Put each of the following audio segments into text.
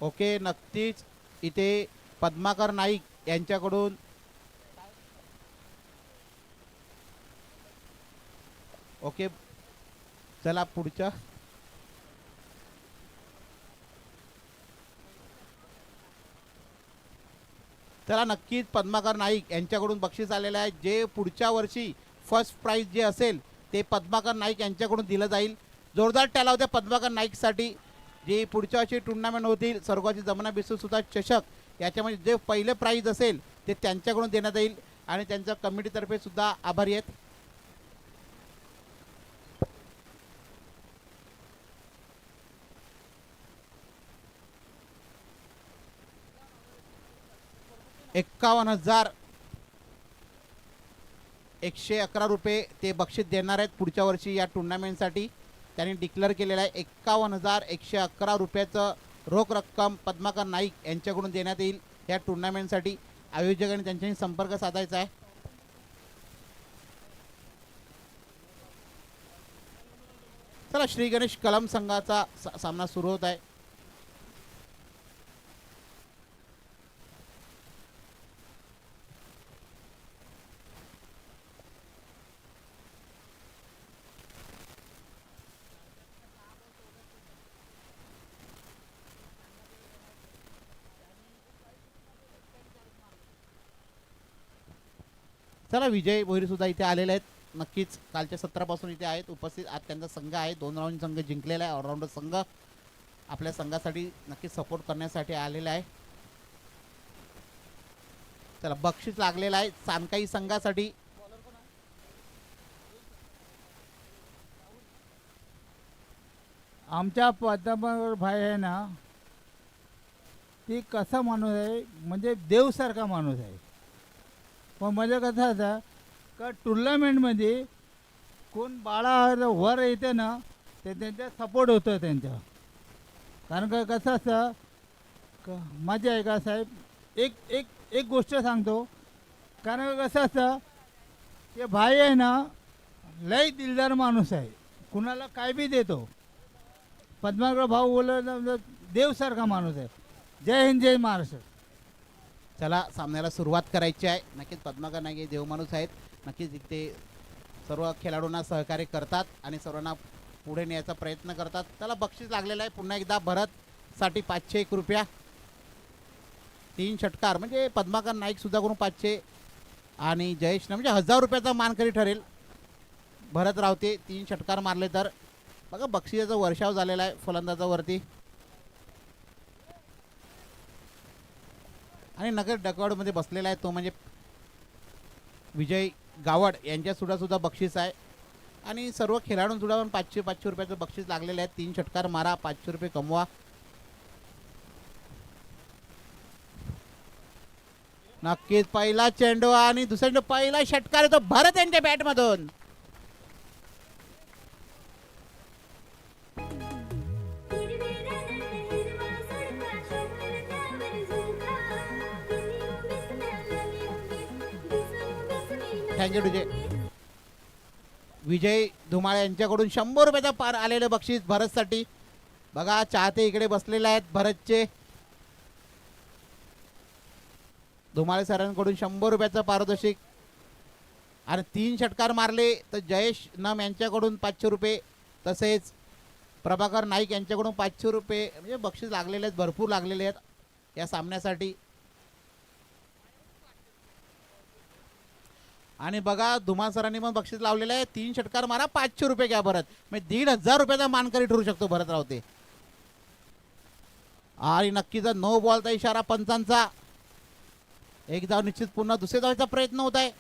Okay, नक्कीच इथे पद्माकर नाईक यांच्याकडून ओके. चला पुढच्या. चला नक्कीच पद्माकर नाईक यांच्याकडून बक्षीस आलेलं आहे. जे पुढच्या वर्षी फर्स्ट प्राइज जे असेल ते पद्माकर नाईक यांच्याकडून दिलं जाईल. जोरदार टाळ्या होत्या पद्माकर नाईकसाठी. जी पुढच्या वर्षी टुर्नामेंट होतील सर्वांची जमुना बिसू सुद्धा चषक याच्यामध्ये जे पहिले प्राइज असेल ते त्यांच्याकडून देण्यात येईल आणि त्यांच्या कमिटीतर्फे सुद्धा आभारी आहेत. ₹51,111 ते बक्षीस देणार आहेत पुढच्या वर्षी या टुर्नामेंटसाठी. त्यांनी डिक्लेअर केलेलं आहे. ₹51,111 रोख रक्कम पद्माकर नाईक यांच्याकडून देण्यात येईल या टुर्नामेंटसाठी. आयोजकांनी त्यांच्याशी संपर्क साधायचा आहे. चला श्री गणेश कलम संघाचा सामना सुरू होत आहे. चला विजय भोईर सुद्धा इथे आलेले आहेत. नक्कीच कालच्या सत्रापासून इथे आहेत उपस्थित. आज त्यांचा संघ आहे. 2 राऊंड संघ जिंकलेला आहे. ऑलराऊंडर संघ आपल्या संघासाठी नक्कीच सपोर्ट करण्यासाठी आलेला आहे. चला बक्षीस लागलेलं आहे सानकाई संघासाठी. आमच्या पद्माकर भाई आहे ना, ती कसा माणूस आहे म्हणजे देवसारखा माणूस आहे. पण म्हणजे कसं असं का टुर्नामेंटमध्ये कोण बाळा वर येते ना ते त्यांच्या सपोर्ट होतं त्यांच्या. कारण का कसं असतं मजा आहे का साहेब. एक एक एक गोष्ट सांगतो. कारण कसं असतं ते भाई आहे ना लई दिलदार माणूस आहे. कुणाला काय बी देतो. पद्माकर भाऊ बोलला देवसारखा माणूस आहे. जय हिंद जय महाराष्ट्र. चला सामन्याला सुरुवात करायची आहे. नक्कीच पद्माकर नाईक हे देवमाणूस आहेत. नक्कीच इथे सर्व खेळाडूंना सहकार्य करतात आणि सर्वांना पुढे नेण्याचा प्रयत्न करतात. त्याला बक्षीस लागलेलं आहे पुन्हा एकदा भरतसाठी ₹501. 3 षटकार म्हणजे पद्माकर नाईक सुद्धा करून 500 आणि जयेशनं म्हणजे ₹1000 मानकरी ठरेल. भरत रावते 3 षटकार मारले तर बघा बक्षिसाचा वर्षाव झालेला आहे फलंदाजावरती. आणि नगर डकवाडमध्ये बसलेला आहे तो म्हणजे विजय गावड यांच्या सुद्धा बक्षीस आहे. आणि सर्व खेळाडूंसुद्धा पण ₹500 बक्षीस लागलेले आहे. 3 षटकार मारा ₹500 कमवा. नक्कीच पहिला चेंडू आणि दुसरा चेंडू पहिला षटकार येतो भरत यांच्या बॅटमधून. थँक्यू विजय. विजय धुमाळे यांच्याकडून ₹100 पार आलेलं बक्षीस भरतसाठी. बघा चाहते इकडे बसलेले आहेत भरतचे. धुमाळे सरांकडून ₹100 पारितोषिक आणि 3 षटकार मारले तर जयेश नम यांच्याकडून ₹500 तसेच प्रभाकर नाईक यांच्याकडून ₹500 म्हणजे बक्षीस लागलेले आहेत. भरपूर लागलेले आहेत या सामन्यासाठी. आणि बघा धुमाळ सरांनी पण बक्षीस लावलेलं आहे. 3 षटकार मारा ₹500 घ्या भरत म्हणजे ₹1,500 मानकरी ठरू शकतो भरत रावते. आणि नक्कीच नो बॉलचा इशारा पंचांचा. एक धाव निश्चित पुन्हा दुसऱ्या धावाचा प्रयत्न होत आहे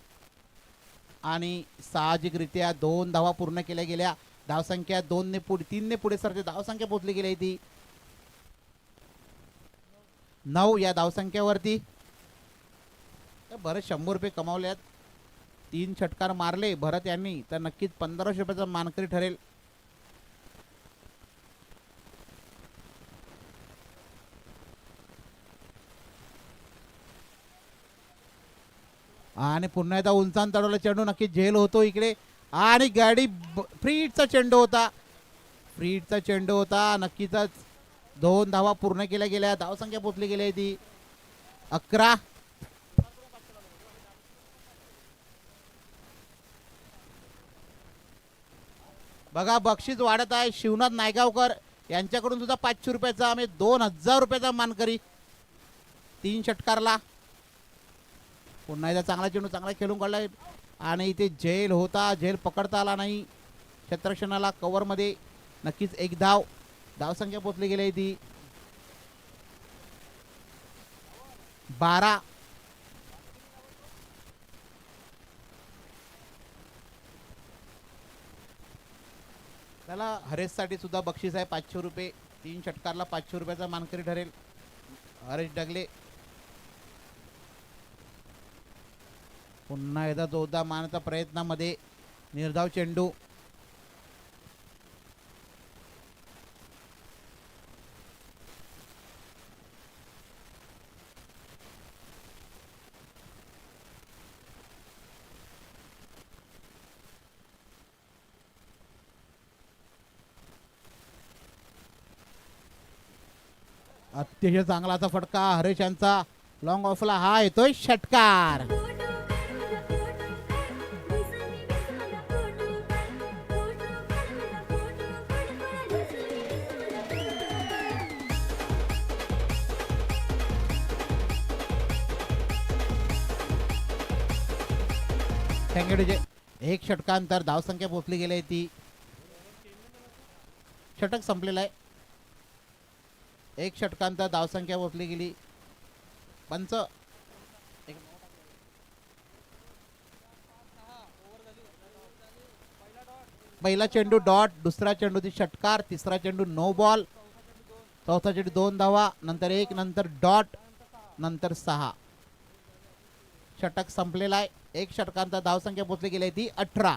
आणि साहजिकरित्या 2 धावा पूर्ण केल्या गेल्या. धावसंख्या 3 ने पुढे सरते धावसंख्या पोहोचली गेली ती 9 या धावसंख्येवरती. भरत ₹100 कमावले आहेत. 3 षटकार मारले भरत यांनी तर नक्कीच ₹1,500 मानकरी ठरेल. आणि पुन्हा एकदा उंचान तडवला चेंडू नक्कीच झेल होतो इकडे. आणि गाडी फ्रीडचा चेंडू होता. नक्कीच 2 धावा पूर्ण केल्या गेल्या. धावसंख्या पोचली गेली आहे ती 11. बघा बक्षीस वाढत आहे. शिवनाथ नायगावकर यांच्याकडून सुद्धा 500 रुपयाचा आम्ही 2000 रुपयाचा मानकरी 3 षटकारला. पुन्हा एकदा चांगला चेंडू चांगला खेळून काढलाय आणि इथे झेल होता. झेल पकडता आला नाही क्षेत्रक्षणाला. कव्हरमध्ये नक्कीच एक धाव. धावसंख्या पोचली गेली ती 12. त्याला हरेशसाठी सुद्धा बक्षीस आहे 500 रुपये. 3 षटकारला 500 रुपयाचा मानकरी ठरेल हरेश डगले. पुन्हा एकदा जोरदार मारण्याचा प्रयत्नामध्ये निर्धाव चेंडू. अतिशय चांगला असा फटका हरेश यांचा. लॉंग ऑफला हा येतोय षटकार. थँक्यू. एक षटकांतर धावसंख्या पोचली गेली आहे ती. षटक संपलेलं आहे. एक षटकांतर धावसंख्या पोचली गेली. पंच पहिला चेंडू डॉट. दुसरा चेंडू ती षटकार. तिसरा चेंडू नो बॉल. चौथा चेंडू 2 धावा. नंतर 1. नंतर डॉट. नंतर 6. षटक संपलेला आहे. एक षटकांतर धावसंख्या पोचली गेली ती 18.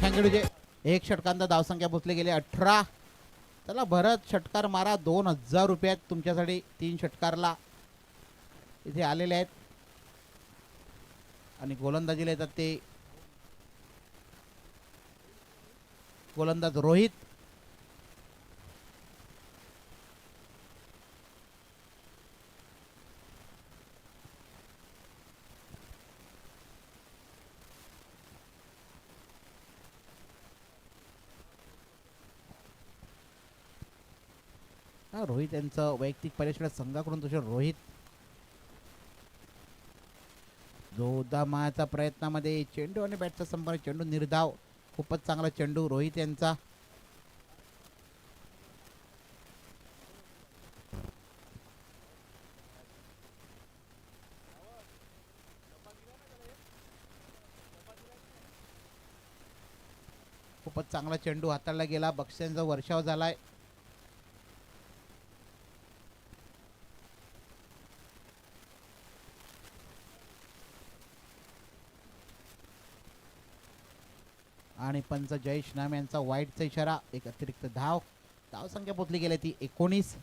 थँक्यू. एक षटकांतर धावसंख्या पोचली गेली 18. चला भरत षटकार मारा. 2000 रुपयात तुमच्यासाठी 3 षटकारला इथे आलेले आहेत. आणि गोलंदाजीला येतात ते गोलंदाज रोहित. रोहित यांचं वैयक्तिक परीक्षण संघाकडून तुझे रोहित जोरदार मारण्याचा प्रयत्नामध्ये चेंडू आणि बॅटचा संपर्क. चेंडू निर्धाव. खूपच चांगला चेंडू रोहित यांचा. खूपच चांगला चेंडू हाताळला गेला. बक्षिसांचा वर्षाव झालाय. आणि पंच जयेश नाम यांचा वाईटचा इशारा. एक अतिरिक्त धाव. धावसंख्या पोचली गेली ती 19.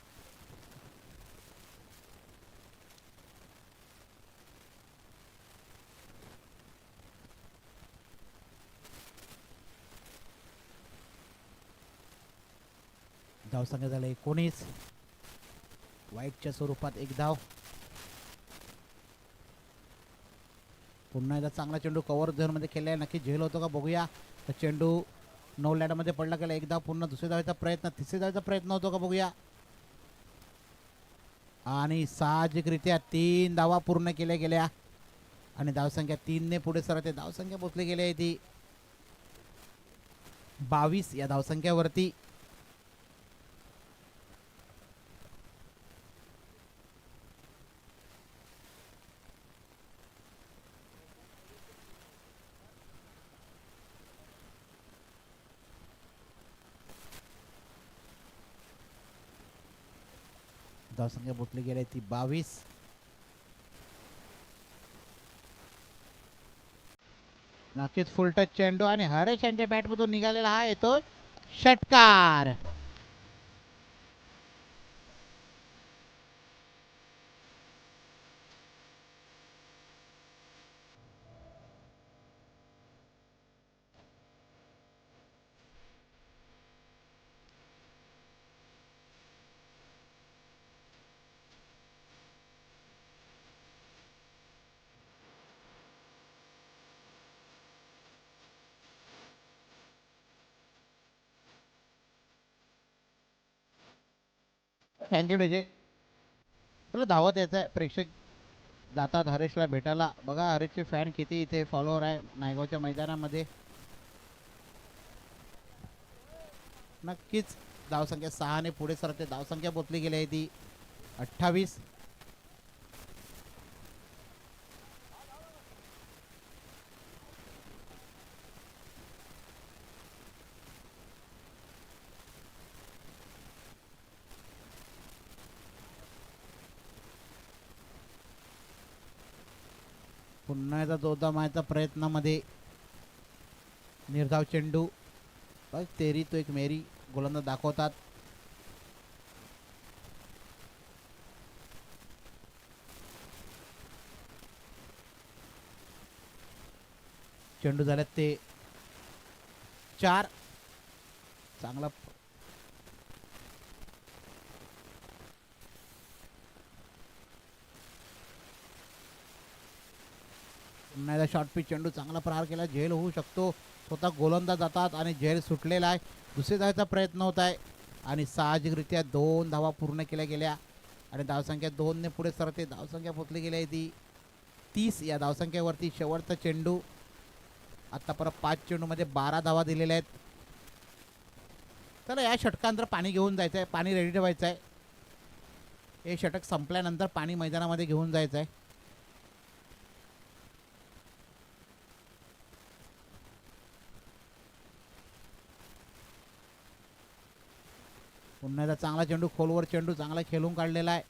धावसंख्या झाला 19. वाईटच्या स्वरूपात एक धाव. पुन्हा एकदा चांगला चेंडू कव्हर झोन मध्ये खेळलाय. नक्की झेल होतो का बघूया. तर चेंडू नो लँड मध्ये पडला गेला. एक धाव पूर्ण. दुसऱ्या धावाचा प्रयत्न. तिसऱ्या धावाचा प्रयत्न होतो का बघूया. आणि साहजिकरित्या 3 धावा पूर्ण केल्या गेल्या. आणि धावसंख्या 3 ने पुढे सरते. धावसंख्या पोचली गेली आहे ती 22 या धावसंख्यावरती. धावसंख्या पोचली गेली ती 22. नक्कीच फुल टच चेंडू आणि हरेश यांच्या बॅटमधून निघालेला हा येतो षटकार. Thank you DJ. तुला धावत यायचं आहे. प्रेक्षक जातात हरेशला भेटायला. बघा हरेशचे फॅन किती इथे फॉलोअर आहे नायगावच्या मैदानामध्ये. नक्कीच धावसंख्या 6 पुढे सरते. धावसंख्या पोचली गेली आहे ती 28. पुन्हा एकदा जोरदार मारायचा प्रयत्नामध्ये निर्धाव चेंडू. बस तेरी तो एक मेरी गोलंदाज दाखवतात. चेंडू झाल्यात ते 4. चांगला पुन्हा एकदा शॉर्ट पिच चेंडू. चांगला प्रहार केला. झेल होऊ शकतो. स्वतः गोलंदाज जातात आणि झेल सुटलेला आहे. दुसरी धावायचा प्रयत्न होत आहे आणि साहजिकरित्या 2 धावा पूर्ण केल्या गेल्या आणि धावसंख्या 2 पुढे सरते. धावसंख्या पोचली गेली आहे ती 30. या धावसंख्येवरती शेवटचा चेंडू. आता परत 5 चेंडूमध्ये 12 धावा दिलेल्या आहेत. चला या षटकानंतर पाणी घेऊन जायचं आहे. पाणी रेडी ठेवायचं आहे. हे षटक संपल्यानंतर पाणी मैदानामध्ये घेऊन जायचं आहे. पुन्हा एकदा चांगला चेंडू. खोलवर चेंडू चांगला खेळून काढलेला आहे.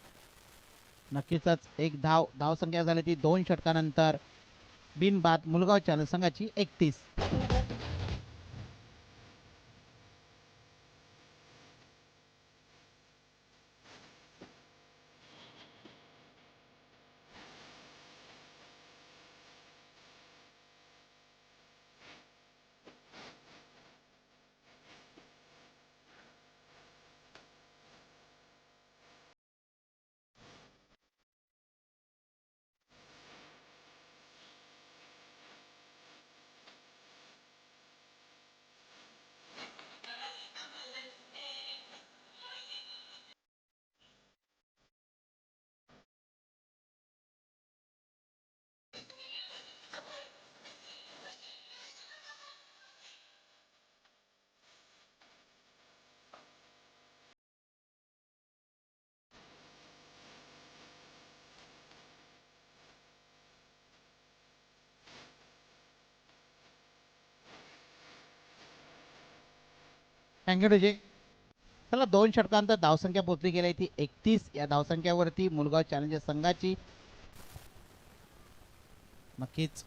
नक्कीच एक धावसंख्या झाली ती 2 षटकानंतर. बिनबाद मुलगाव चॅनल संघाची 31. Thank you DJ. चला 2 षटकांतर धावसंख्या पोचली गेली ती 31. या धावसंख्येवरती मुलगाव चॅलेंजर्स संघाची नक्कीच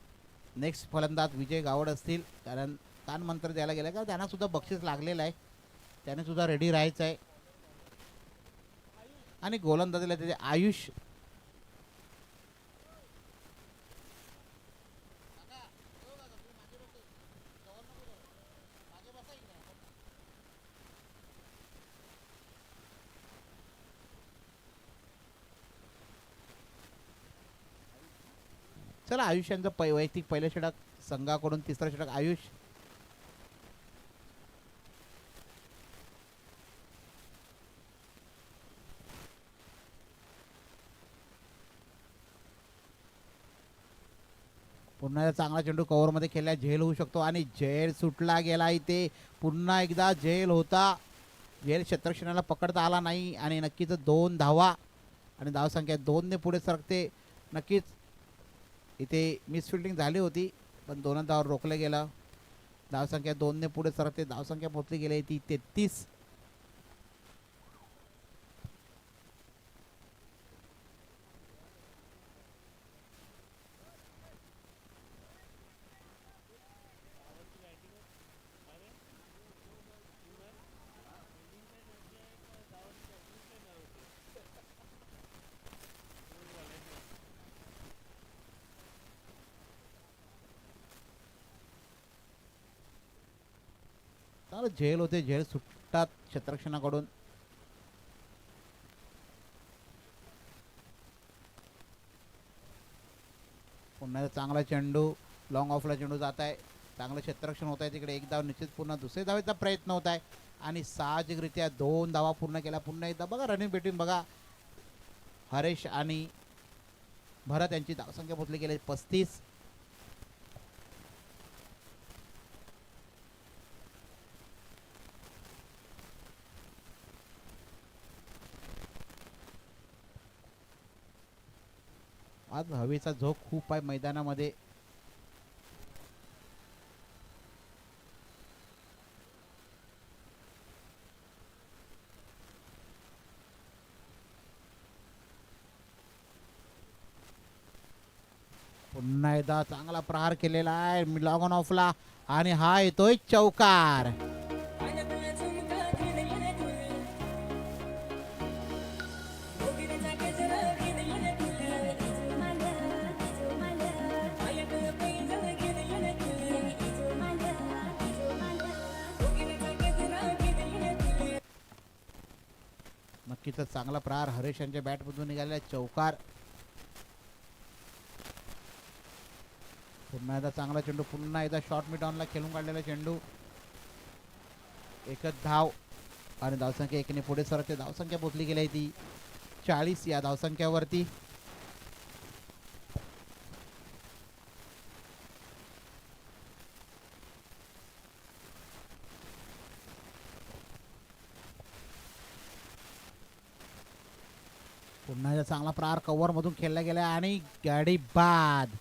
नेक्स्ट फलंदाज विजय गावड असतील. कारण तान मंत्र द्यायला गेलं का त्यांना सुद्धा बक्षीस लागलेलं आहे. त्याने सुद्धा रेडी राहायचं आहे. आणि गोलंदाजीला त्याचे आयुष. चला आयुष यांचं वैयक्तिक पहिलं षटक. संघाकडून तिसरं षटक आयुष. पुन्हा एकदा चांगला चेंडू कव्हरमध्ये खेळला. झेल होऊ शकतो आणि झेल सुटला गेला इथे. पुन्हा एकदा झेल होता. झेल क्षेत्रक्षणाला पकडता आला नाही आणि नक्कीच 2 धावा आणि धावसंख्या 2 पुढे सरकते. नक्कीच इथे मिसफिल्डिंग झाली होती पण 2 धावावर रोखलं गेलं. धावसंख्या 2 पुढे सरकते. धावसंख्या पोचली गेली ती 33. चांगलं झेल होते, झेल सुटतात क्षेत्ररक्षणाकडून. पुन्हा एकदा चांगला चेंडू, लॉंग ऑफला चेंडू जात आहे. चांगलं क्षेत्ररक्षण होत आहे तिकडे. एक धाव निश्चित, पुन्हा दुसऱ्या धावेचा प्रयत्न होत आहे आणि साहजिकरित्या 2 धावा पूर्ण केल्या. पुन्हा एकदा बघा रनिंग बिटवीन बघा, हरेश आणि भरत यांची धावसंख्या पोचली गेली 35. आज हवेचा झोक खूप आहे मैदानामध्ये. पुन्हा एकदा चांगला प्रहार केलेला आहे लॉग ऑफला आणि हा येतोय चौकार. नक्कीच चांगला प्रहार हरेश यांच्या बॅटमधून निघालेला चौकार. पुन्हा एकदा चांगला चेंडू, पुन्हा एकदा शॉर्ट मिड ऑनला खेळून काढलेला चेंडू. एकच धाव आणि धावसंख्या एकीने पुढे सरकते. धावसंख्या पोचली गेली आहे ती 40 या धावसंख्यावरती. पुन्हा एकदा चांगला प्रहार कव्हर मधून खेळला गेला आणि गाडी बाद.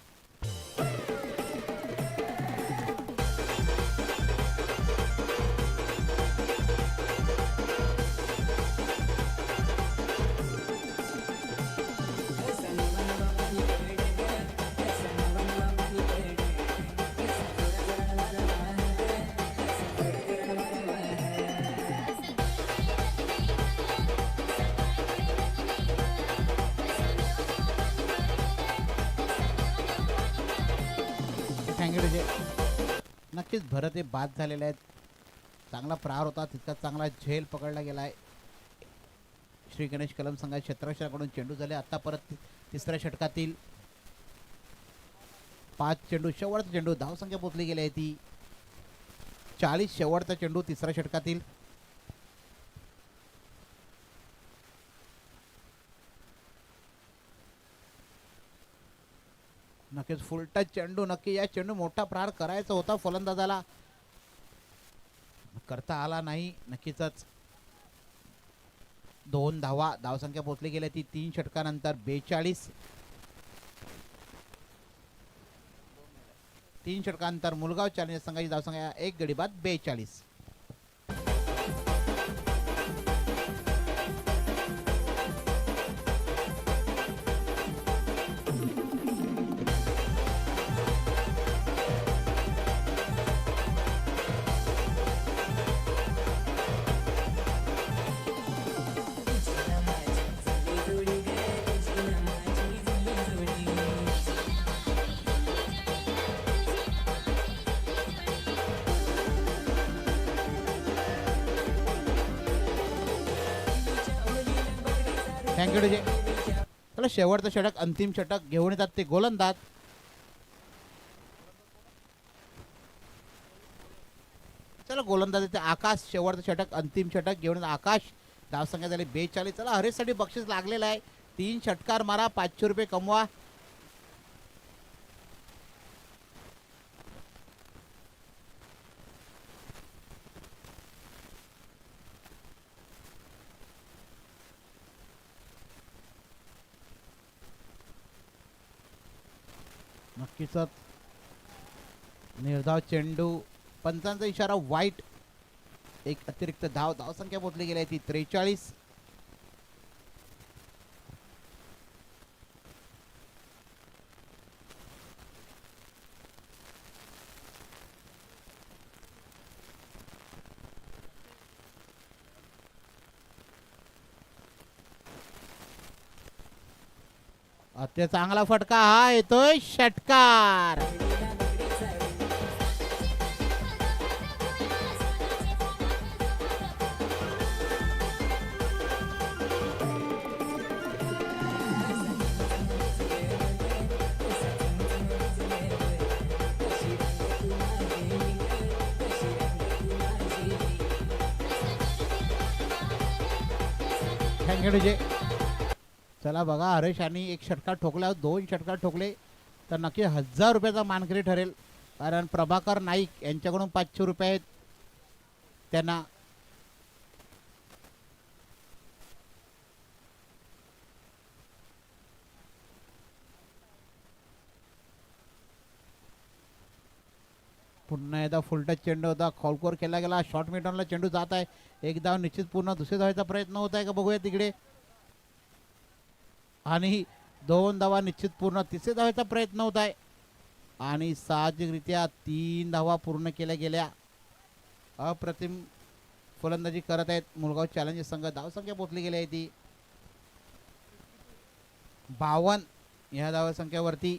नक्कीच भरत हे बाद झालेले आहेत. चांगला प्रहार होता, तितका चांगला झेल पकडला गेलाय. श्री गणेश कलम संघाच्या क्षेत्ररक्षणाकडून चेंडू झाले. आता परत तिसऱ्या षटकातील 5 चेंडू, शेवटचा चेंडू. धावसंख्या पोचली गेली आहे ती 40. शेवटचा चेंडू तिसऱ्या षटकातील. नक्कीच फुल टच चेंडू. नक्की या चेंडू मोठा प्रहार करायचा होता फलंदाजाला, करता आला नाही. नक्कीच 2 धावा. धावसंख्या पोचली गेली ती 3 षटकानंतर 42. 3 षटकानंतर मुलगाव चॅलेंजर्स संघाची धावसंख्या 1 गडी बाद 42. Thank you DJ. चला शेवटचं षटक, अंतिम षटक घेऊन येतात ते गोलंदाज. चला गोलंदाज येते आकाश. शेवटचं षटक, अंतिम षटक घेऊन येतात आकाश. धावसंख्या झाली 42. चला हरेशसाठी बक्षीस लागलेलं आहे. 3 षटकार मारा, 500 रुपये कमवा. नक्कीच निर्धाव चेंडू, पंचांचा इशारा वाईट. एक अतिरिक्त धाव. धावसंख्या पोचली गेली आहे ती 43. अत्य चांगला फटका, हा येतोय षटकार. थँक्यू. चला बघा, हरेश यांनी एक षटकार ठोकला, 2 षटकार ठोकले तर नक्की 1000 रुपयाचा मानकरी ठरेल. कारण प्रभाकर नाईक यांच्याकडून 500 रुपये आहेत त्यांना. पुन्हा एकदा फुलटच चेंडू होता, खॉलकोर केला गेला, शॉर्ट मिडॉनला चेंडू जात आहे. एक धाव निश्चित पूर्ण, दुसऱ्या धावाचा प्रयत्न होत आहे का बघूया तिकडे. आणि 2 धावा निश्चित पूर्ण, तिसऱ्या धावाचा प्रयत्न होत आहे. आणि साहजिकरित्या 3 धावा पूर्ण केल्या गेल्या. अप्रतिम फलंदाजी करत आहेत मुलगाव चॅलेंजर्स संघ. धावसंख्या पोचली गेली आहे ती 52 या धावसंख्येवरती.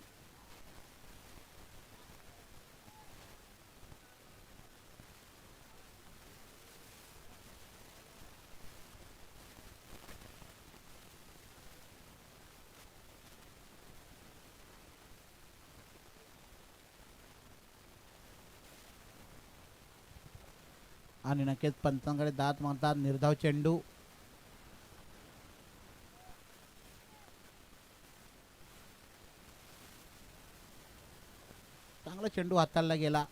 आणि नक्कीच पंचांकडे दात मारतात. निर्धाव चेंडू, चांगला चेंडू हाताळला गेला.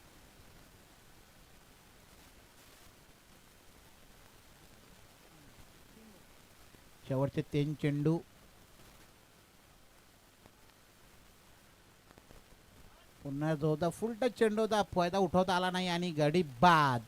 शेवटचे 3 चेंडू. पुन्हा जो होता फुलटच चेंडू होता, फायदा उठवता आला नाही आणि गडी बाद.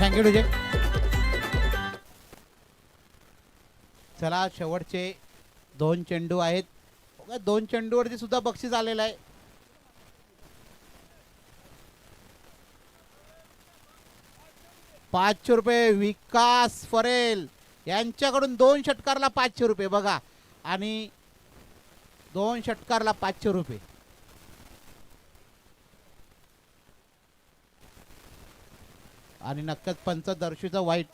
थँक्यू. चला, शेवटचे 2 चेंडू आहेत. 2 चेंडूवरती सुद्धा बक्षीस आलेलं आहे. ₹500 विकास फरेल यांच्याकडून 2 षटकारला 500 रुपये बघा. आणि 2 षटकारला 500 रुपये. आणि नक्कीच पंच दर्शीचं वाईट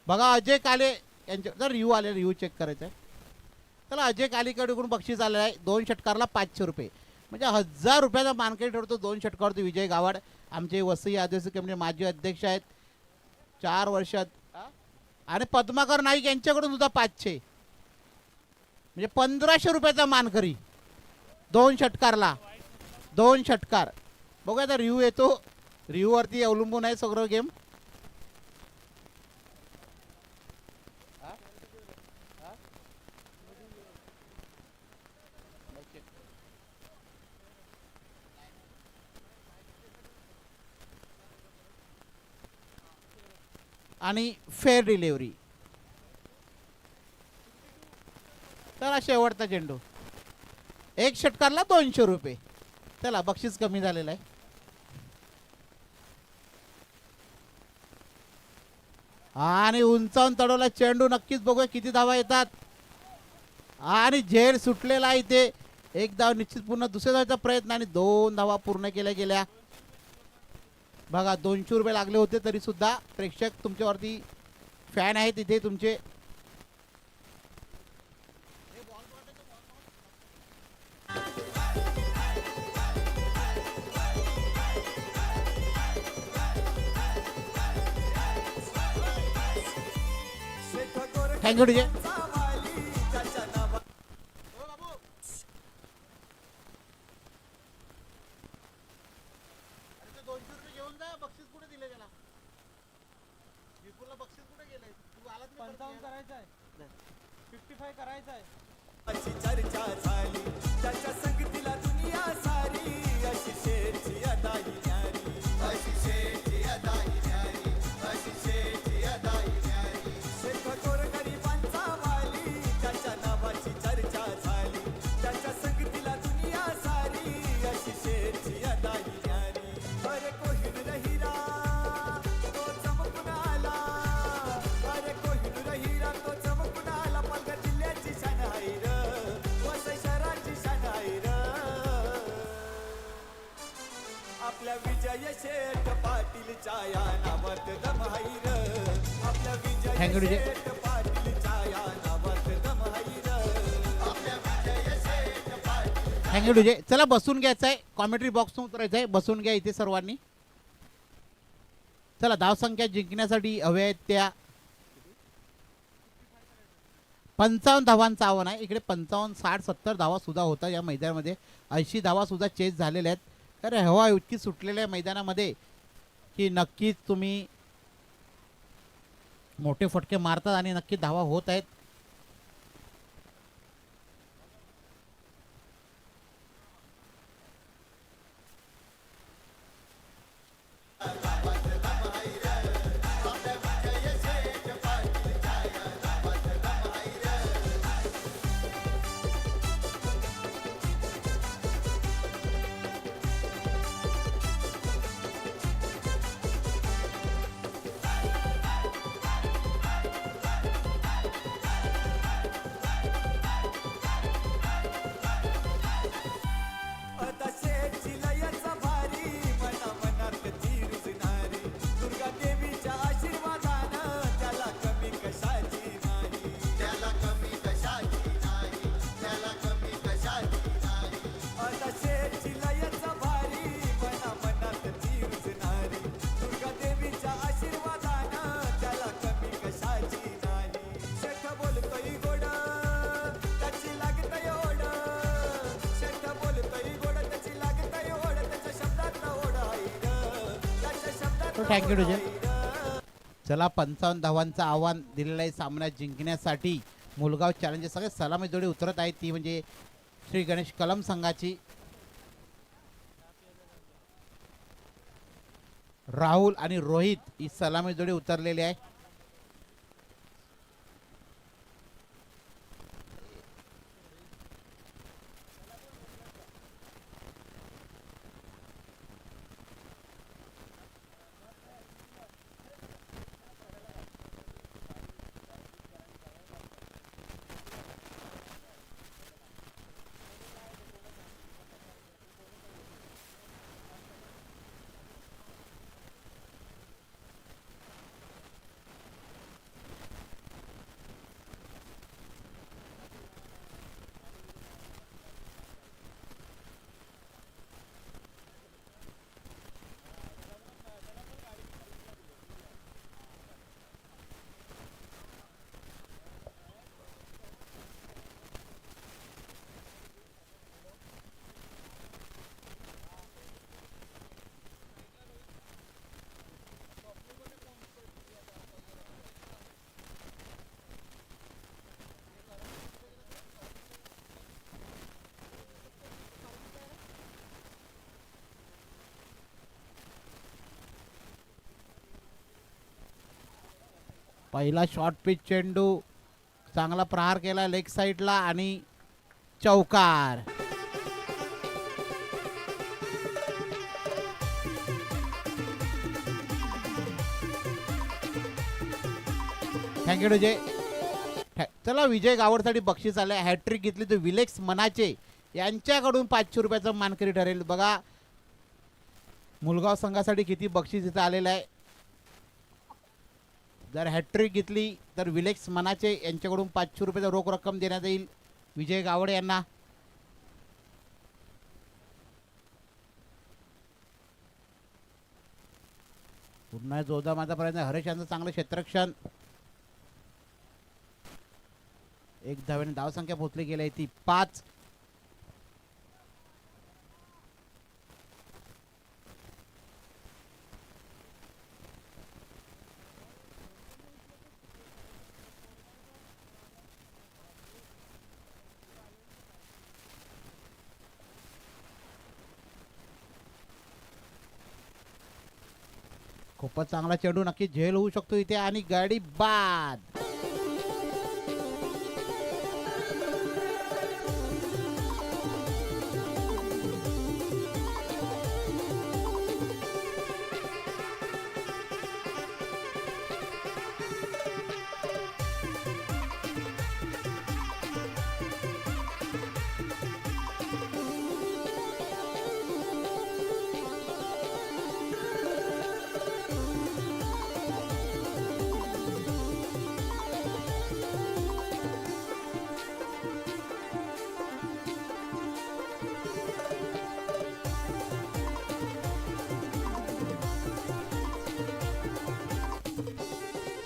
बघा. अजय काले यांच्या जर रिव्ह्यू आले, रिव्ह्यू चेक करायचं आहे. त्याला अजय कालेकडून बक्षीस आलेलं आहे 2 षटकारला 500 रुपये. म्हणजे 1000 रुपयाचा मानकरी ठरतो 2 षटकावरती. विजय गावाड आमचे वसई आदिवासी कमिटी माजी अध्यक्ष आहेत 4 वर्षात. आणि पद्माकर नाईक यांच्याकडून सुद्धा 500, म्हणजे 1500 रुपयाचा मानकरी 2 षटकारला. 2 षटकार बघूया आता रिव्ह्यू येतो. रिव्ह्यूवरती अवलंबून आहे सगळं गेम. आणि फेअर डिलिव्हरी. तर शेवटचा चेंडू 1 षटकारला 200 रुपये. त्याला बक्षीस कमी झालेलं आहे. आणि उंचावून तडवला चेंडू. नक्कीच बघूया किती धावा येतात. आणि झेड सुटलेला आहे इथे. 1 धाव निश्चित पूर्ण, दुसऱ्या धावाचा प्रयत्न आणि 2 धावा पूर्ण केल्या गेल्या. बघा 200 रुपये लागले होते तरी सुद्धा प्रेक्षक तुमच्यावरती फॅन आहेत इथे तुमचे. Thank you DJ. अशी चर्चा झाली त्याच्या संगतीला दुनिया सारी. अशी शेरची अदाही न्यारी, अशी शेरची अदाही न्यारी. आपल्या विजय शेठ पाटीलच्या या नावात दम हाय र आपल्या Thank you, विजय DJ. शेठ पाटीलच्या या नावात दम हाय र आपल्या विजय शेठ पाटील थँक्यू डीजे. चला बसून घ्यायचं आहे, कॉमेंट्री बॉक्स उतरायचं आहे, बसून घ्या इथे सर्वांनी. चला धावसंख्या जिंकण्यासाठी हव्या आहेत त्या 55 धावांचं आव्हान आहे. इकडे 55, 60, 70 धावा सुद्धा होता या मैदानामध्ये. 80 धावा सुद्धा चेस झालेल्या आहेत. कारण हवा इतकी सुटलेल्या मैदानामध्ये की नक्कीच तुम्ही मोठे फटके मारतात आणि नक्की धावा होत आहेत. आता शेठची लयच भारी मना मनात ती रुजणारी दुर्गा देवीच्या आशीर्वादानं त्याला कमी कशाची नाही त्याला कमी कशाची नाही त्याला कमी कशाची नाही आता शेठची लयच भारी मना मनात ती रुजणारी दुर्गा देवीच्या आशीर्वादानं त्याला कमी कशाची नाही शेठ बोलतोय गोड त्याची लागतंय ओढ शेठ बोलतोय गोड त्याची लागतंय ओढ त्याच्या शब्दात ओढ आहे ग त्याच्या शब्दात थँक्यू डीजे. चला 55 धावांचं आव्हान दिलेलं आहे सामना जिंकण्यासाठी. मुलगाव चॅलेंजर सगळे सलामी जोडी उतरत आहेत, ती म्हणजे श्री गणेश कलम संघाची. राहुल आणि रोहित ही सलामी जोडी उतरलेली आहे. पहिला शॉर्ट पिच चेंडू चांगला प्रहार केला लेग साईडला आणि चौकार. Thank you DJ. चला विजय गावडसाठी बक्षीस आलंय. हॅट्रिक घेतली तर विलेक्स मनाचे यांच्याकडून 500 रुपयाचं मानकरी ठरेल. बघा मुलगाव संघासाठी किती बक्षीस इथं आलेलं आहे. जर हॅट्रिक घेतली तर विलेक्स मनाचे यांच्याकडून 500 रुपयाचा रोख रक्कम देण्यात येईल विजय गावडे यांना. पुन्हा जोरदार माझा प्रयत्न. हरेश यांचं चांगलं क्षेत्ररक्षण. एक धावेने धावसंख्या पोहोचली गेली आहे ती 5. खूपच चांगला चेंडू, नक्की झेल होऊ शकतो इथे आणि गाडी बाद.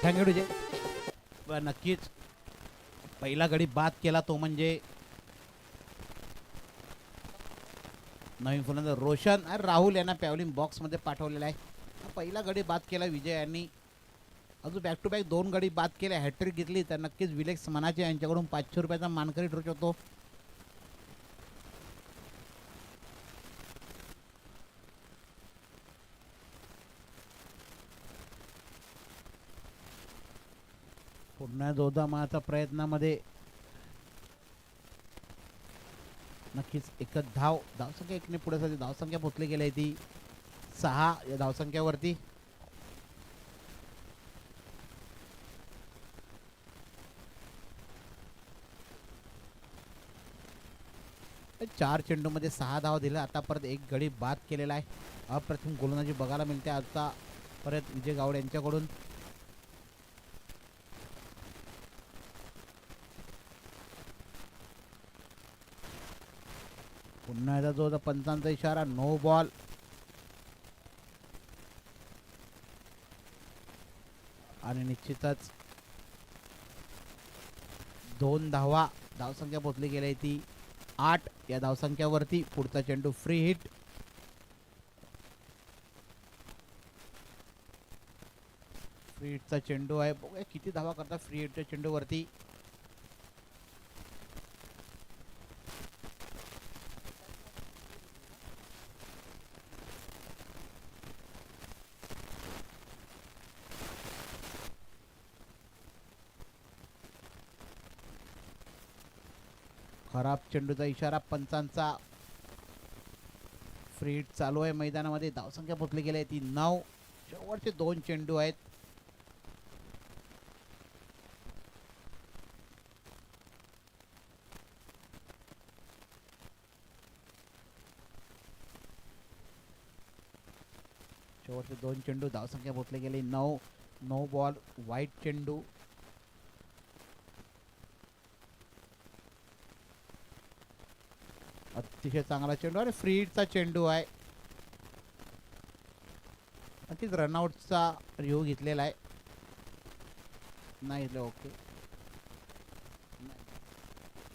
थँक्यू विजय. नक्कीच पहिला गडी बाद केला तो म्हणजे नवीन फलंदाज रोशन आणि राहुल यांना पॅव्हलिन बॉक्समध्ये पाठवलेला आहे. पहिला गडी बाद केला विजय यांनी. अजून बॅक टू बॅक 2 गडी बाद केले, हॅट्रिक घेतली तर नक्कीच विलेक्स मनाचे यांच्याकडून 500 रुपयाचा मानकरी ठरू शकतो. पुन्हा जोरदार मारण्याच्या प्रयत्नामध्ये नक्कीच एकच धावसंख्या एकने पुढे सध्या धावसंख्या पोचली गेली आहे ती 6 या धावसंख्यावरती. चार चेंडूमध्ये 6 धाव दिल्या. आता परत एक गडी बाद केलेला आहे. अप्रतिम गोलंदाजी बघायला मिळते आता परत विजय गावडे यांच्याकडून. पुन्हा एकदा जो पंचांचा इशारा, नो बॉल. आणि निश्चितच 2 धावा धावसंख्या पोचली गेली ती 8 या धावसंख्यावरती. पुढचा चेंडू फ्री हिट. फ्री हिटचा चेंडू आहे. बघूया किती धावा करतात फ्री हिटच्या चेंडूवरती. खराब चेंडूचा इशारा पंचांचा. फ्री हिट चालू आहे मैदानामध्ये. धावसंख्या पोचली गेली आहे ती 9. शेवटचे 2 चेंडू आहेत. शेवटचे 2 चेंडू धावसंख्या पोचली गेली 9. No ball. वाईट चेंडू. अतिशय चांगला चेंडू आणि फ्री हिटचा चेंडू आहे. नक्कीच रनआउटचा रिव्ह्यू घेतलेला आहे. नाही घेतलं. ओके.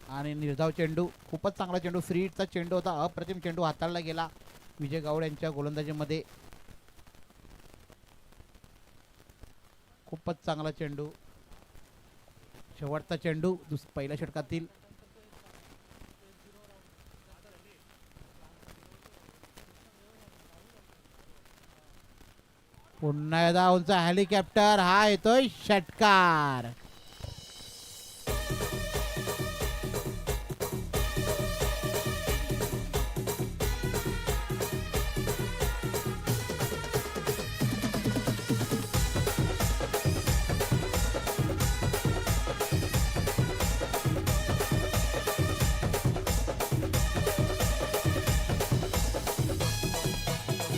आणि निर्धाव चेंडू. खूपच चांगला चेंडू. फ्री हिटचा चेंडू होता. अप्रतिम चेंडू हाताळला गेला विजय गावडे यांच्या गोलंदाजीमध्ये. खूपच चांगला चेंडू. शेवटचा चेंडू पहिल्या षटकातील. पुन्हा एकदा उंचा हेलिकॉप्टर. हा येतोय षटकार.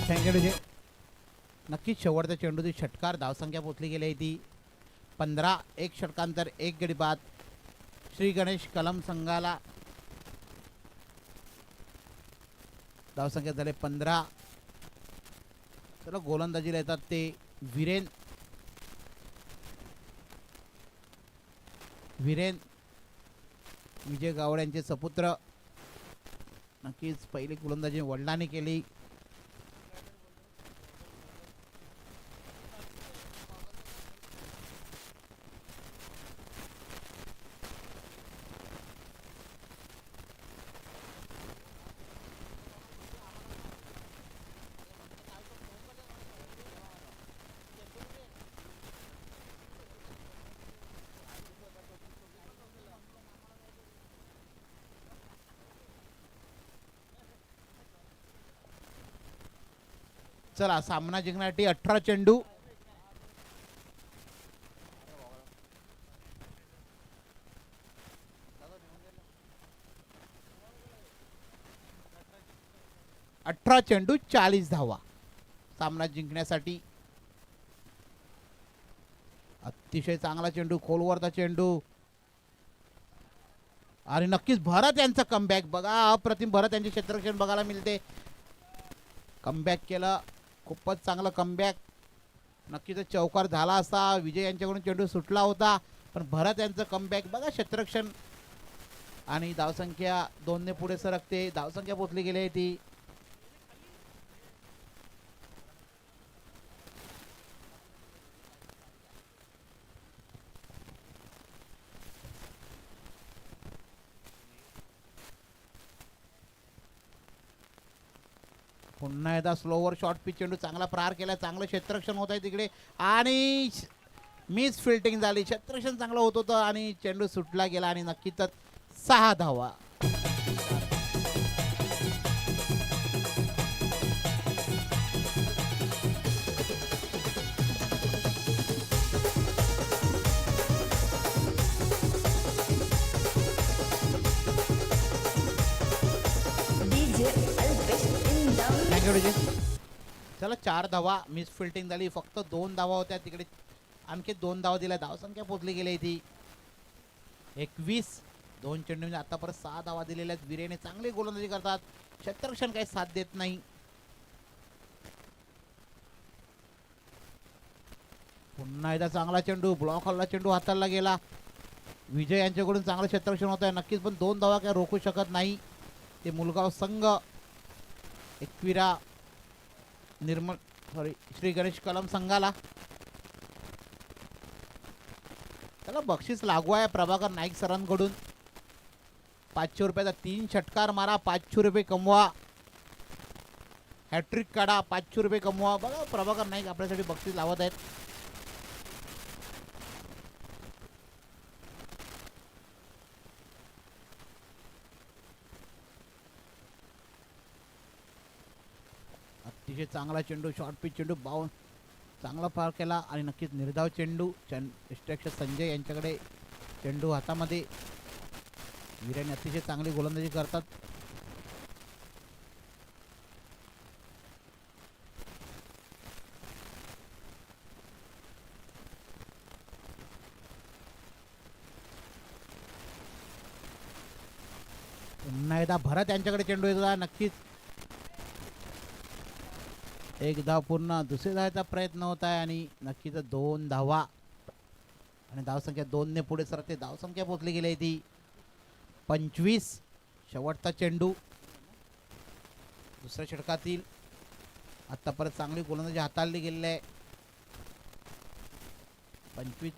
थँक्यू विजय. नक्कीच शेवटच्या चेंडूची षटकार. धावसंख्या पोचली गेली आहे ती 15. 1 षटकांतर 1 गडी बाद. श्री गणेश कलम संघाला धावसंख्या झाले 15. चला गोलंदाजीला येतात ते वीरेन. विजय गावडे यांचे सपुत्र. नक्कीच पहिली गोलंदाजी वडिलांनी केली. चला सामना जिंकण्यासाठी 18 चेंडू. अठरा चेंडू 40 धावा सामना जिंकण्यासाठी. अतिशय चांगला चेंडू. खोलवरचा चेंडू. आणि नक्कीच भरत यांचा कमबॅक बघा. अप्रतिम भरत यांचे क्षेत्ररक्षण बघायला मिळते. कमबॅक केलं. खूपच चांगलं कमबॅक. नक्कीच चौकार झाला असता. विजय यांच्याकडून चेंडू सुटला होता, पण भरत यांचं कमबॅक बघा, क्षेत्ररक्षण आणि धावसंख्या 2 ने पुढे सरकते. धावसंख्या पोचली गेली आहे ती. पुन्हा एकदा स्लोवर शॉर्ट पिच चेंडू चांगला प्रहार केला. चांगलं क्षेत्ररक्षण होत आहे तिकडे आणि मिस फिल्डिंग झाली. क्षेत्ररक्षण चांगलं होत होतं आणि चेंडू सुटला गेला आणि नक्कीच 6 धावा. थँक्यू विजय. चला 4 धावा. मिस फिल्डिंग झाली. फक्त 2 धावा होत्या तिकडे, आणखी 2 धावा दिल्या. धावसंख्या पोचली गेली ती 21. 2 चेंडू म्हणजे आतापर्यंत 6 धावा दिलेल्या आहेत. विरेने चांगली गोलंदाजी करतात. क्षेत्ररक्षण काही साथ देत नाही. पुन्हा एकदा चांगला चेंडू, ब्लॉक हॉलला चेंडू हाताळला गेला. विजय यांच्याकडून चांगलं क्षेत्ररक्षण होत आहे नक्कीच, पण 2 धावा काय रोखू शकत नाही ते मुलगाव संघ. एकविरा श्री गणेश कलम संघाला. त्याला बक्षीस लागू आहे प्रभाकर नाईक सरांकडून. 500 रुपयाचा 3 षटकार मारा, 500 रुपये कमवा. हॅट्रिक काढा, 500 रुपये कमवा. बघा प्रभाकर नाईक आपल्यासाठी बक्षीस लावत आहेत. अतिशय चांगला चेंडू, शॉर्ट पिच चेंडू, बाउंड चांगला पार केला आणि नक्कीच निर्धाव चेंडू. यष्टरक्षक संजय यांच्याकडे चेंडू हातामध्ये. विराने अतिशय चांगली गोलंदाजी करतात. पुन्हा एकदा भरत यांच्याकडे चेंडू येतो. नक्कीच एक धाव पूर्ण. दुसरी धावाचा प्रयत्न होत आहे आणि नक्कीच 2 धावा आणि धावसंख्या 2 ने पुढे सरकते. धावसंख्या पोचली गेली ती 25. शेवटचा चेंडू दुसऱ्या षटकातील. आतापर्यंत चांगली गोलंदाजी हाताळली गेलेली आहे. 25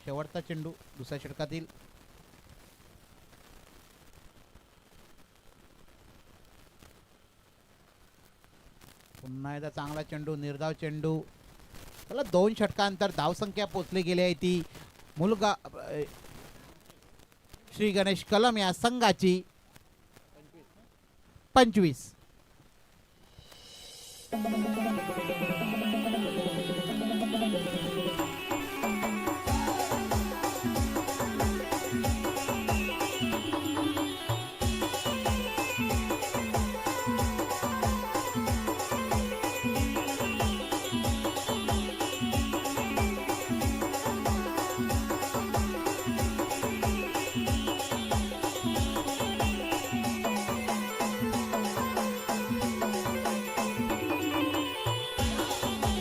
शेवटचा चेंडू दुसऱ्या षटकातील. पुन्हा एकदा चांगला चेंडू, निर्धाव चेंडू. त्याला 2 षटकांतर धावसंख्या पोचली गेली आहे ती मुलगा श्री गणेश कलम या संघाची 25.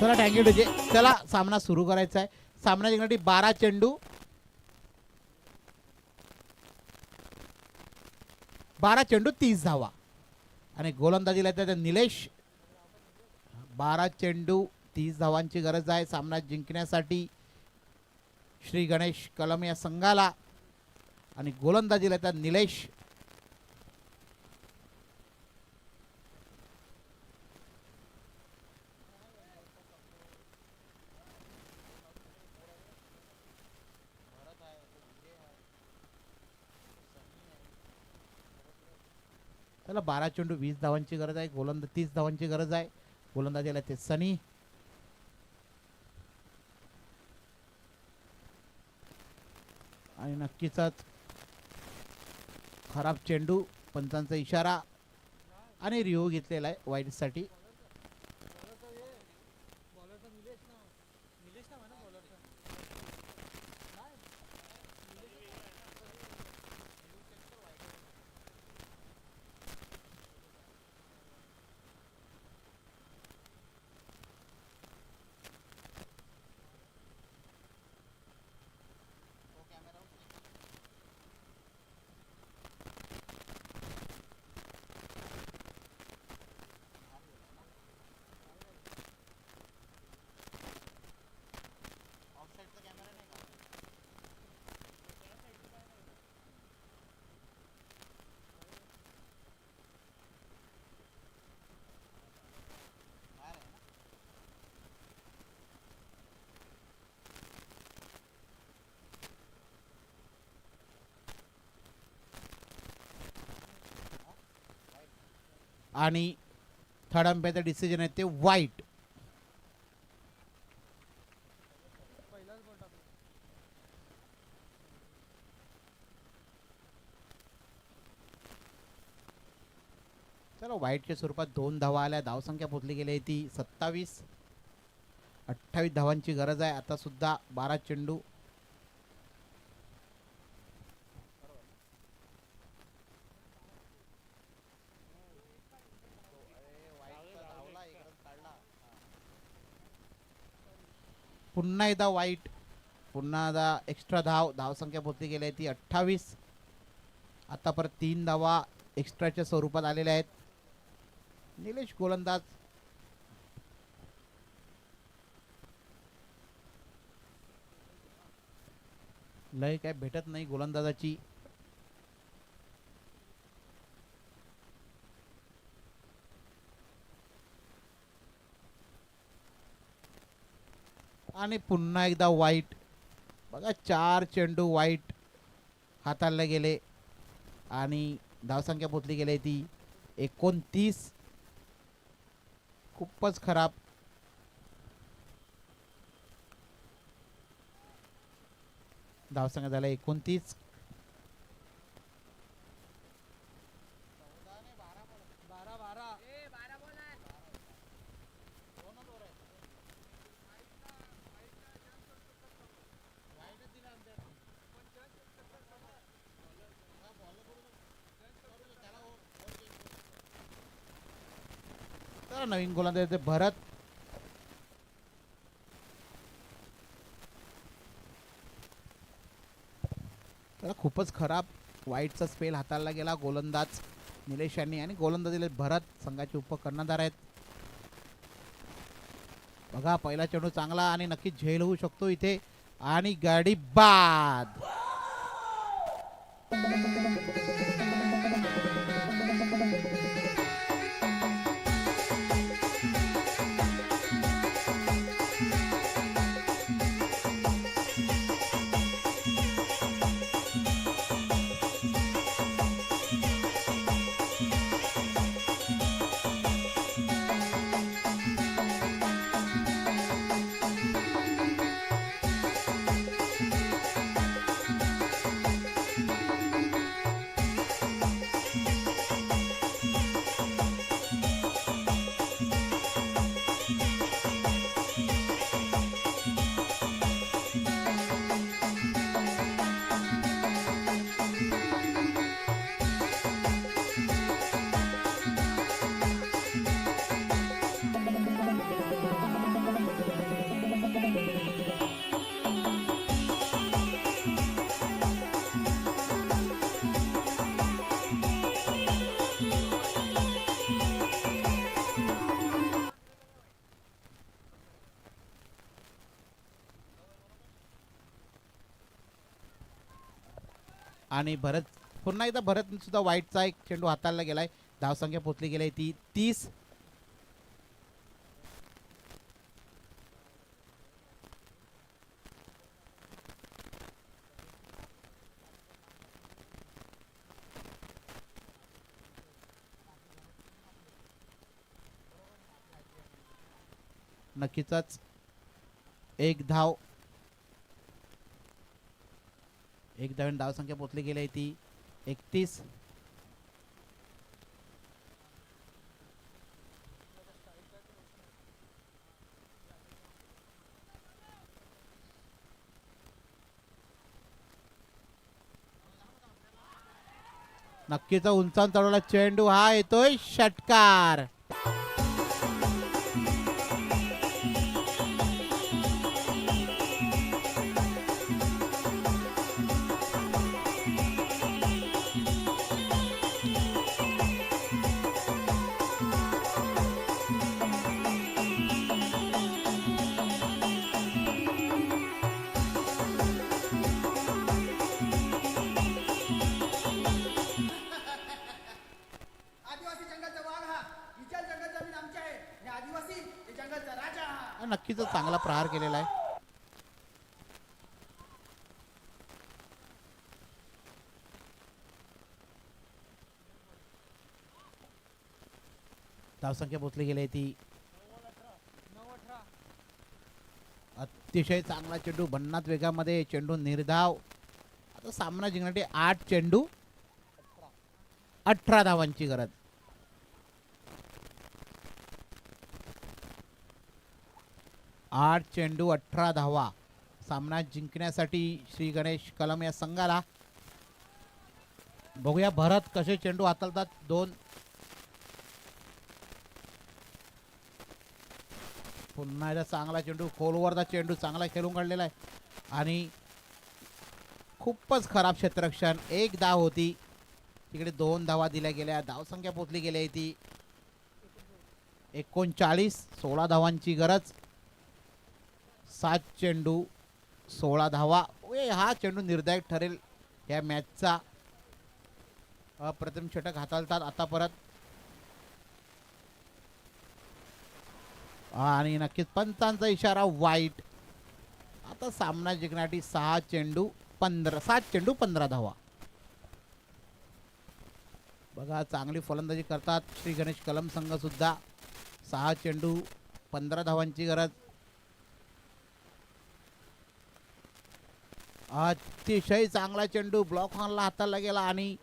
चला थँक्यू डीजे. चला सामना सुरू करायचा आहे. सामना जिंकण्यासाठी 12 चेंडू, 12 चेंडू 30 धावा आणि गोलंदाजीला येतात निलेश. 12 चेंडू 30 धावांची गरज आहे सामना जिंकण्यासाठी श्री गणेश कलम या संघाला आणि गोलंदाजीला येतात निलेश. त्याला 12 चेंडू 20 धावांची गरज आहे. 30 धावांची गरज आहे. गोलंदाजीला ते सनी. आणि नक्कीच खराब चेंडू, पंचांचा इशारा आणि रिओ घेतलेला आहे वाईडसाठी. आणि थर्ड अंपायरचं डिसिजन आहे ते वाईट. चला वाईटच्या स्वरूपात 2 धावा आल्या. धावसंख्या पोचली गेली आहे ती 27. 28 धावांची गरज आहे आता सुद्धा. 12 चेंडू. पुन्हा एकदा वाईट. पुन्हा एकदा एक्स्ट्रा धाव. धावसंख्या पोचली गेली आहे ती 28. आता परत 3 धावा एक्स्ट्राच्या स्वरूपात आलेल्या आहेत. निलेश गोलंदाज. लय काय भेटत नाही गोलंदाजाची. आणि पुन्हा एकदा वाईट. बघा 4 चेंडू वाईट हाताळले गेले आणि धावसंख्या पोचली गेली ती 29. खूपच खराब. धावसंख्या झाला 29. तर नवीन गोलंदाज ते भरत. तर खूपच खराब वाईटचा स्पेल हाताळला गेला गोलंदाज निलेश यांनी आणि गोलंदाजीला भरत संघाचे उपकर्णधार आहेत. बघा पहिला चेंडू चांगला आणि नक्कीच झेल होऊ शकतो इथे आणि गाडी बाद. आणि भरत पुन्हा एकदा भरत सुद्धा वाईटचा एक चेंडू हाताळला गेलाय. धावसंख्या पोचली गेली ती 30. नक्कीच एक धाव. एक धावेन धावसंख्या पोचली गेली ती 31. नक्कीच उंचावून चढवला चेंडू. हा येतोय षटकार. आदिवासी जंगलचा वाघ हा, विशाल जंगल जमीन आमची आहे आणि आदिवासी हे जंगलचा राजा हा. नक्कीच चांगला प्रहार केलेला आहे. धावसंख्या पोचली गेली आहे ती अतिशय चांगला चेंडू भन्नाट वेगामध्ये चेंडू निर्धाव. आता सामना जिंकण्यासाठी 8 चेंडू 18 धावांची गरज. आठ चेंडू 18 धावा सामना जिंकण्यासाठी श्री गणेश कलम या संघाला. बघूया भरत कसे चेंडू हाताळतात. 2 पुन्हा एकदा चांगला चेंडू खोलवरचा चेंडू चांगला खेळून काढलेला आहे आणि खूपच खराब क्षेत्ररक्षण. 1 धाव होती तिकडे 2 धावा दिल्या गेल्या. धावसंख्या पोचली गेली आहे ती 39. 16 धावांची गरज. 7 चेंडू 16 धावा. हा चेंडू निर्धायक ठरेल या मॅचचा. अप्रतिम षटक हाताळतात आता परत आणि नक्कीच पंचांचा इशारा वाईट. आता सामना जिंकण्यासाठी 7 चेंडू 15 धावा. बघा चांगली फलंदाजी करतात श्री गणेश कलम संघ सुद्धा. 6 चेंडू 15 धावांची गरज. अतिशय चांगला चेंडू ब्लॉक हॉर्नला हाताळला गेला आणि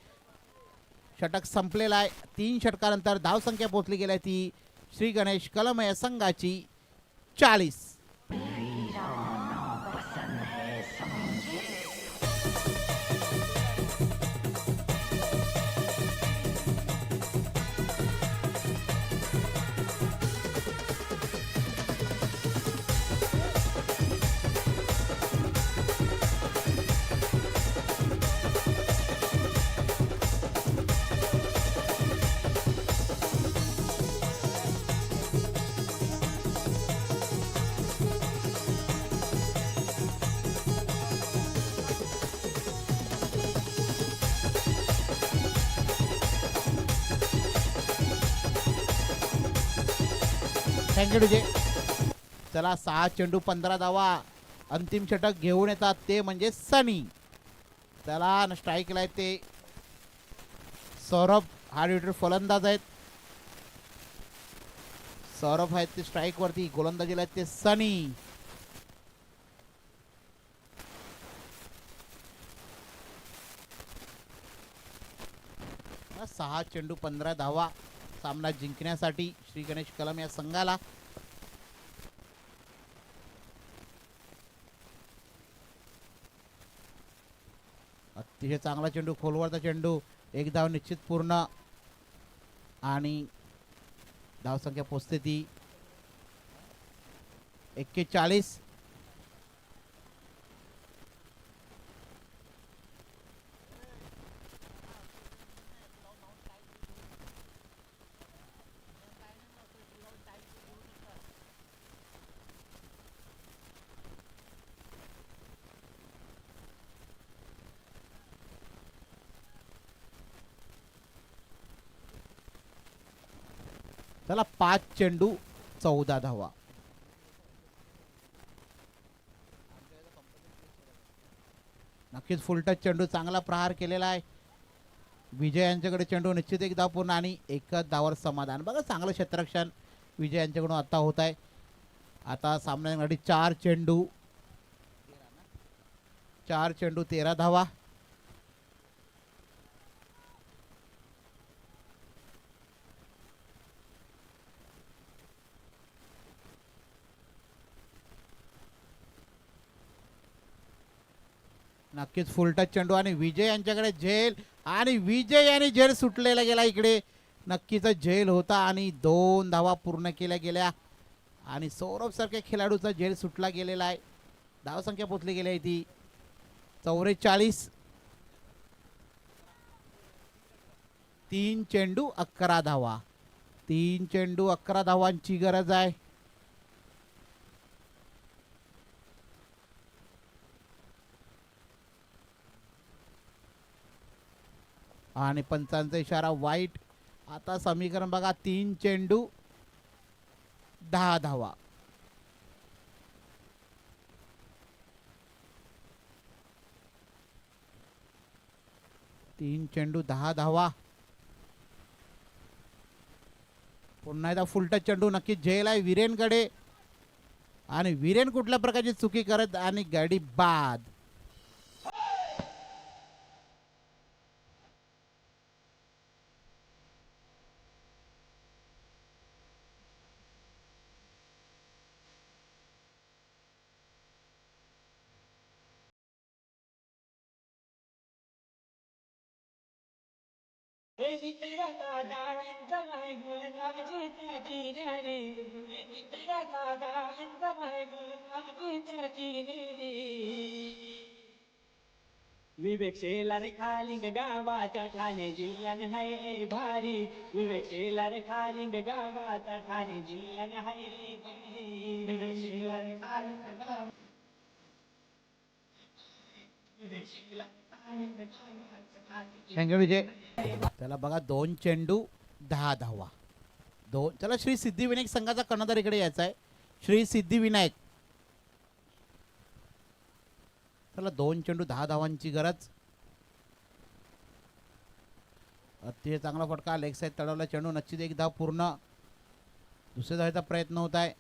षटक संपलेला आहे. 3 षटकानंतर धावसंख्या पोहोचली गेली आहे ती श्री गणेश कलम या संघाची 40. Thank you DJ. चला 6 चेंडू 15 धावा. अंतिम षटक घेऊन येतात ते म्हणजे सनी. त्याला स्ट्राईकला आहेत ते सौरभ. हा विकेट फलंदाज आहेत. सौरभ आहेत ते स्ट्राईक वरती. गोलंदाजीला आहेत ते सनी. सहा चेंडू 15 धावा सामना जिंकण्यासाठी श्री गणेश कलम या संघाला. अतिशय चांगला चेंडू खोलवरचा चेंडू. 1 धाव निश्चित पूर्ण आणि धावसंख्या पोचते ती 41. त्याला 5 चेंडू 14 धावा. नक्कीच फुलटच चेंडू चांगला प्रहार केलेला आहे. विजय यांच्याकडे चेंडू निश्चित 1 धाव पूर्ण आणि 1 धावावर समाधान. बघा चांगलं क्षेत्ररक्षण विजय यांच्याकडून आता होत आहे. आता सामन्यासाठी 4 चेंडू 13 धावा. नक्कीच फुलटच चेंडू आणि विजय यांच्याकडे झेल आणि विजय यांनी झेल सुटलेला गेला. इकडे नक्कीच झेल होता आणि 2 धावा पूर्ण केल्या गेल्या आणि सौरभ सारख्या खेळाडूचा झेल सुटला गेलेला आहे. धावसंख्या पोचली गेली आहे ती 44. 3 चेंडू 11 धावा. 3 चेंडू 11 धावांची गरज आहे. आणि पंचांचा इशारा वाईट. आता समीकरण बघा 3 चेंडू 10 धावा. तीन चेंडू 10 धावा. पुन्हा एकदा फुलटच चेंडू नक्कीच झेल आहे वीरेनकडे आणि वीरेन कुठल्या प्रकारची चुकी करत आणि गाडी बाद. विवेक शेलार खालिंग गावाचा ठाणे जिल्ह्याने हाय भारी. विवेक शेलार खालिंग गावाचा ठाणे जिल्ह्याने हाय भारी. विवेक शेलार खालिंग गावाचा विवेक शेलार खालिंग गावाचा ठाणे थँक्यू विजय. त्याला बघा 2 चेंडू 10 धावा. चला श्री सिद्धिविनायक संघाचा कर्णधार इकडे यायचा आहे. श्री सिद्धिविनायक चला 2 चेंडू 10 धावांची गरज. अतिशय चांगला फटका लेग साईड तडवला चेंडू नक्कीच एक धाव पूर्ण. दुसऱ्या धावेचा प्रयत्न होत आहे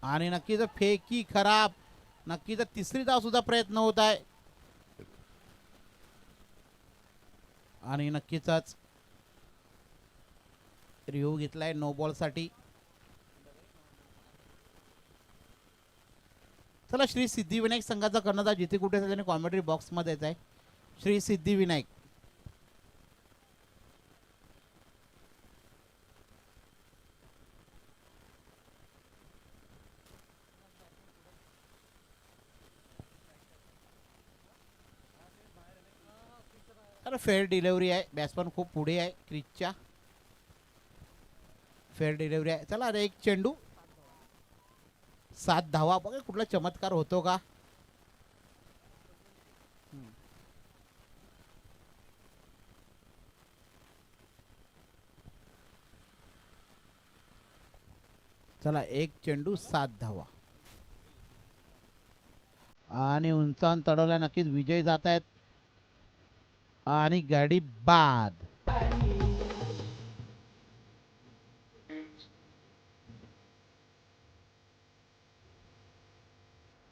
आणि नक्कीच फेकी खराब. नक्कीच तिसरी धाव सुद्धा प्रयत्न होत आहे आणि नक्कीच रिव्ह्यू घेतलाय नो बॉल साठी. चला श्री सिद्धिविनायक संघाचा कर्णधार जिथे कुठे त्याने कॉमेंट्री बॉक्स मध्ये आहे. श्री सिद्धिविनायक तर फेअर डिलिव्हरी आहे. बॅट्समन खूप पुढे आहे क्रिचच्या. फेअर डिलिव्हरी आहे. चला अरे एक चेंडू 7 धावा. बघा कुठला चमत्कार होतो का. चला एक चेंडू 7 धावा आणि उंचावून तडवल्या नक्कीच विजय जात आहेत आणि गाडी बाद.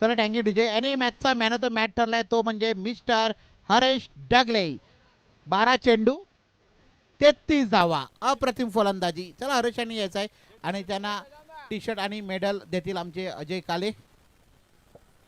चला थँक्यू डीजे. आणि मॅचचा मॅन ऑफ द मॅच ठरलाय तो म्हणजे मिस्टर हरेश डगले. 12 चेंडू 33 धावा. अप्रतिम फलंदाजी. चला हरेश यांनी यायचं आहे आणि त्यांना टी शर्ट आणि मेडल देतील आमचे अजय काले.